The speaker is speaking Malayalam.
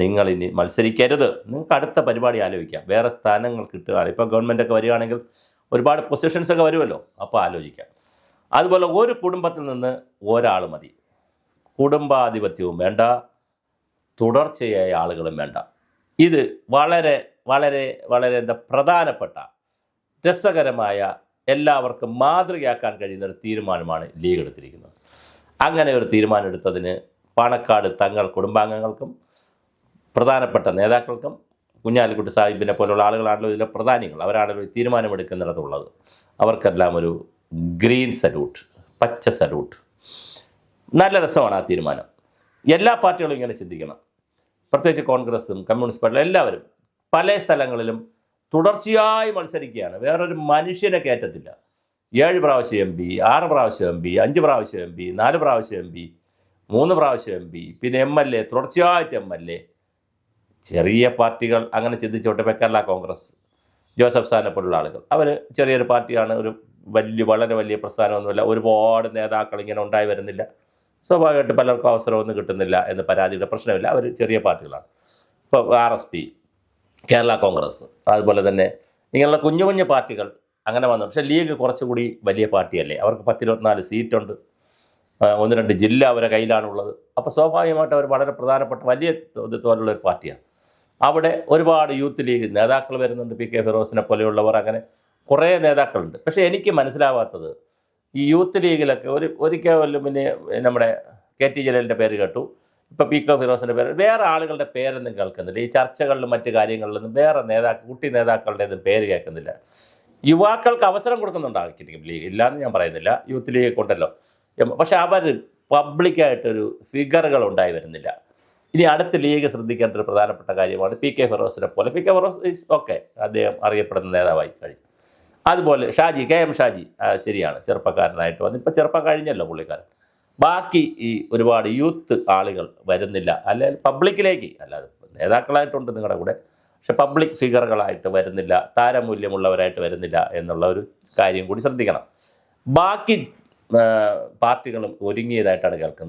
നിങ്ങൾ ഇനി മത്സരിക്കരുത്, നിങ്ങൾക്ക് അടുത്ത പരിപാടി ആലോചിക്കാം, വേറെ സ്ഥാനങ്ങൾ കിട്ടുകയാണ്. ഇപ്പോൾ ഗവൺമെൻറ്റൊക്കെ വരികയാണെങ്കിൽ ഒരുപാട് പൊസിഷൻസൊക്കെ വരുമല്ലോ, അപ്പോൾ ആലോചിക്കാം. അതുപോലെ ഒരു കുടുംബത്തിൽ നിന്ന് ഒരാൾ മതി, കുടുംബാധിപത്യവും വേണ്ട, തുടർച്ചയായ ആളുകളും വേണ്ട. ഇത് വളരെ വളരെ വളരെ പ്രധാനപ്പെട്ട രസകരമായ എല്ലാവർക്കും മാതൃകയാക്കാൻ കഴിയുന്ന ഒരു തീരുമാനമാണ് ലീഗ് എടുത്തിരിക്കുന്നത്. അങ്ങനെ ഒരു തീരുമാനം എടുത്തതിന് പാണക്കാട് തങ്ങൾ കുടുംബാംഗങ്ങൾക്കും പ്രധാനപ്പെട്ട നേതാക്കൾക്കും കുഞ്ഞാലിക്കുട്ടി സാഹിബിനെ പോലുള്ള ആളുകളാണല്ലോ ഇതിലെ പ്രധാനികൾ, അവരാണല്ലോ ഈ തീരുമാനമെടുക്കുന്നിടത്തുള്ളത്, അവർക്കെല്ലാം ഒരു ഗ്രീൻ സല്യൂട്ട്, പച്ച സല്യൂട്ട്. നല്ല രസമാണ് ആ തീരുമാനം. എല്ലാ പാർട്ടികളും ഇങ്ങനെ ചിന്തിക്കണം, പ്രത്യേകിച്ച് കോൺഗ്രസും കമ്മ്യൂണിസ്റ്റ് പാർട്ടികളും എല്ലാവരും പല സ്ഥലങ്ങളിലും തുടർച്ചയായി മത്സരിക്കുകയാണ്. വേറൊരു മനുഷ്യനെ കയറ്റത്തില്ല. 7 പ്രാവശ്യം MP, 6 പ്രാവശ്യം MP, 5 പ്രാവശ്യം MP, 4 പ്രാവശ്യം MP, 3 പ്രാവശ്യം MP, പിന്നെ MLA, തുടർച്ചയായിട്ട് MLA. ചെറിയ പാർട്ടികൾ അങ്ങനെ ചിന്തിച്ചോട്ടെ. കേരള കോൺഗ്രസ്, ജോസഫ് സ്ഥാനെ പോലുള്ള ആളുകൾ, അവർ ചെറിയൊരു പാർട്ടിയാണ്, ഒരു വളരെ വലിയ പ്രസ്ഥാനമൊന്നുമില്ല, ഒരുപാട് നേതാക്കൾ ഇങ്ങനെ ഉണ്ടായി വരുന്നില്ല, സ്വാഭാവികമായിട്ട് പലർക്കും അവസരമൊന്നും കിട്ടുന്നില്ല എന്ന് പരാതിയുടെ പ്രശ്നമില്ല, അവർ ചെറിയ പാർട്ടികളാണ്. ഇപ്പോൾ RSP, കേരള കോൺഗ്രസ്, അതുപോലെ തന്നെ ഇങ്ങനെയുള്ള കുഞ്ഞു കുഞ്ഞു പാർട്ടികൾ അങ്ങനെ വന്നു. പക്ഷേ ലീഗ് കുറച്ചുകൂടി വലിയ പാർട്ടിയല്ലേ, അവർക്ക് 10-24 സീറ്റുണ്ട്, 1-2 ജില്ല അവരുടെ കയ്യിലാണുള്ളത്. അപ്പോൾ സ്വാഭാവികമായിട്ട് അവർ വളരെ പ്രധാനപ്പെട്ട വലിയ തോതിലുള്ളൊരു പാർട്ടിയാണ്. അവിടെ ഒരുപാട് യൂത്ത് ലീഗ് നേതാക്കൾ വരുന്നുണ്ട്, PK ഫിറോസിനെ പോലെയുള്ളവർ, അങ്ങനെ കുറേ നേതാക്കളുണ്ട്. പക്ഷേ എനിക്ക് മനസ്സിലാവാത്തത്, ഈ യൂത്ത് ലീഗിലൊക്കെ ഒരിക്കലും പിന്നെ നമ്മുടെ KT ജലീലിൻ്റെ പേര് കേട്ടു, ഇപ്പോൾ PK ഫിറോസിൻ്റെ പേര്, വേറെ ആളുകളുടെ പേരൊന്നും കേൾക്കുന്നില്ല. ഈ ചർച്ചകളിലും മറ്റു കാര്യങ്ങളിലൊന്നും വേറെ കുട്ടി നേതാക്കളുടെ ഒന്നും പേര് കേൾക്കുന്നില്ല. യുവാക്കൾക്ക് അവസരം കൊടുക്കുന്നുണ്ടായിരിക്കും ലീഗ്, ഇല്ലയെന്ന് ഞാൻ പറയുന്നില്ല, യൂത്ത് ലീഗ് കൊണ്ടല്ലോ. പക്ഷെ അവർ പബ്ലിക്കായിട്ടൊരു ഫിഗറുകൾ ഉണ്ടായി വരുന്നില്ല. ഇനി അടുത്ത ലീഗ് ശ്രദ്ധിക്കേണ്ട ഒരു പ്രധാനപ്പെട്ട കാര്യമാണ് PK ഫിറോസിനെ പോലെ. PK ഫിറോസ് ഈസ് ഓക്കെ, അദ്ദേഹം അറിയപ്പെടുന്ന നേതാവായി കഴിഞ്ഞു. അതുപോലെ KM ഷാജി, ശരിയാണ്, ചെറുപ്പക്കാരനായിട്ട് വന്ന്, ഇപ്പോൾ ചെറുപ്പം കഴിഞ്ഞല്ലോ പുള്ളിക്കാരൻ. ബാക്കി ഈ ഒരുപാട് യൂത്ത് ആളുകൾ വരുന്നില്ല, അല്ലെങ്കിൽ പബ്ലിക്കിലേക്ക്, അല്ലാതെ നേതാക്കളായിട്ടുണ്ട് നിങ്ങളുടെ കൂടെ, പക്ഷെ പബ്ലിക് ഫിഗറുകളായിട്ട് വരുന്നില്ല, താരമൂല്യമുള്ളവരായിട്ട് വരുന്നില്ല എന്നുള്ള ഒരു കാര്യം കൂടി ശ്രദ്ധിക്കണം. ബാക്കി പാർട്ടികളും ഒരുങ്ങിയതായിട്ടാണ് കേൾക്കുന്നത്.